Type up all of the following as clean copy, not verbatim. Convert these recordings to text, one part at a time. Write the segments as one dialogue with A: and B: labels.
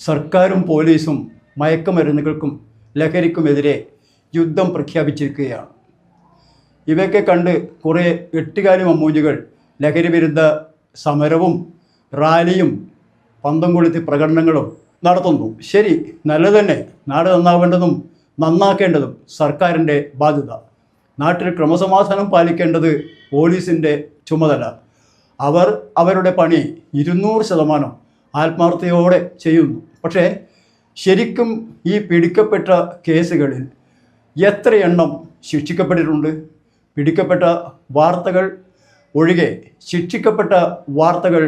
A: സർക്കാരും പോലീസും മയക്കുമരുന്നുകൾക്കും ലഹരിക്കുമെതിരെ യുദ്ധം പ്രഖ്യാപിച്ചിരിക്കുകയാണ്. ഇവയൊക്കെ കണ്ട് കുറേ എട്ടുകാലി മമ്മൂഞ്ഞുകൾ ലഹരി വിരുദ്ധ സമരവും റാലിയും പന്തം കൊളുത്തി പ്രകടനങ്ങളും നടത്തുന്നു. ശരി, നല്ലത് തന്നെ. നാട് നന്നാവേണ്ടതും നന്നാക്കേണ്ടതും സർക്കാരിൻ്റെ ബാധ്യത. നാട്ടിൽ ക്രമസമാധാനം പാലിക്കേണ്ടത് പോലീസിൻ്റെ ചുമതല. അവർ അവരുടെ പണി 200% ആത്മാർത്ഥതയോടെ ചെയ്യുന്നു. പക്ഷേ ശരിക്കും ഈ പിടിക്കപ്പെട്ട കേസുകളിൽ എത്ര എണ്ണം ശിക്ഷിക്കപ്പെട്ടിട്ടുണ്ട്? പിടിക്കപ്പെട്ട വാർത്തകൾ ഒഴികെ ശിക്ഷിക്കപ്പെട്ട വാർത്തകൾ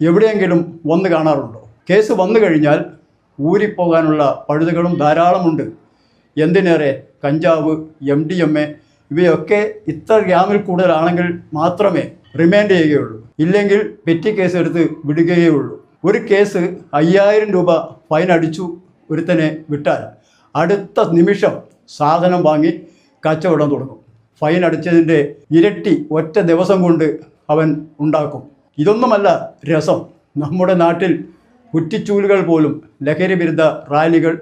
A: എവിടെയെങ്കിലും വന്നു കാണാറുണ്ടോ? കേസ് വന്നു കഴിഞ്ഞാൽ ഊരിപ്പോകാനുള്ള പഴുതുകളും ധാരാളമുണ്ട്. എന്തിനേറെ കഞ്ചാവ്, MDMA ഇവയൊക്കെ ഇത്ര ഗ്രാമിൽ കൂടുതലാണെങ്കിൽ മാത്രമേ റിമാൻഡ് ചെയ്യുകയുള്ളൂ. ഇല്ലെങ്കിൽ പെറ്റി കേസ് എടുത്ത് വിടുകയുള്ളൂ. ഒരു കേസ് 5000 രൂപ ഫൈൻ അടിച്ചു ഒരുത്തനെ വിട്ടാൽ അടുത്ത നിമിഷം സാധനം വാങ്ങി കച്ചവടം തുടങ്ങും. ഫൈൻ അടിച്ചതിൻ്റെ ഇരട്ടി ഒറ്റ ദിവസം കൊണ്ട് അവൻ ഉണ്ടാക്കും. ഇതൊന്നുമല്ല രസം. നമ്മുടെ നാട്ടിൽ കുറ്റിച്ചൂലുകൾ പോലും ലഹരി വിരുദ്ധ റാലികൾ,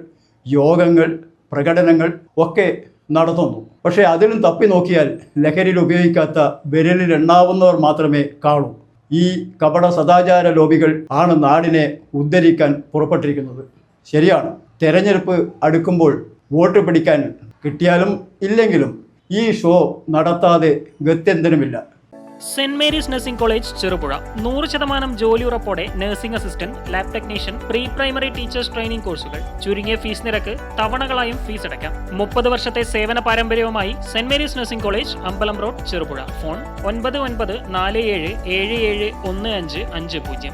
A: യോഗങ്ങൾ, പ്രകടനങ്ങൾ ഒക്കെ നടത്തുന്നു. പക്ഷേ അതിലും തപ്പി നോക്കിയാൽ ലഹരിയിൽ ഉപയോഗിക്കാത്ത വിരലിൽ എണ്ണാവുന്നവർ മാത്രമേ കാണൂ. ഈ കപട സദാചാര ലോബികൾ ആണ് നാടിനെ ഉദ്ധരിക്കാൻ പുറപ്പെട്ടിരിക്കുന്നത്. ശരിയാണ്, തെരഞ്ഞെടുപ്പ് അടുക്കുമ്പോൾ വോട്ട് പിടിക്കാൻ കിട്ടിയാലും ഇല്ലെങ്കിലും ഈ ഷോ നടത്താതെ ഗത്യന്തരമില്ല.
B: Saint Mary's nursing college Cherupuzha 100% ജോലി ഉറപ്പോടെ nursing assistant, lab technician, pre primary teachers training കോഴ്സുകൾ. ചുരുങ്ങിയ ഫീസ് നിരക്ക്, തവണകളായും ഫീസ് അടയ്ക്കാം. 30 വർഷത്തെ സേവന പാരമ്പര്യവുമായി സെന്റ് മേരീസ് നഴ്സിംഗ് കോളേജ്, അമ്പലം റോഡ്, ചെറുപുഴ. ഫോൺ 9947771550.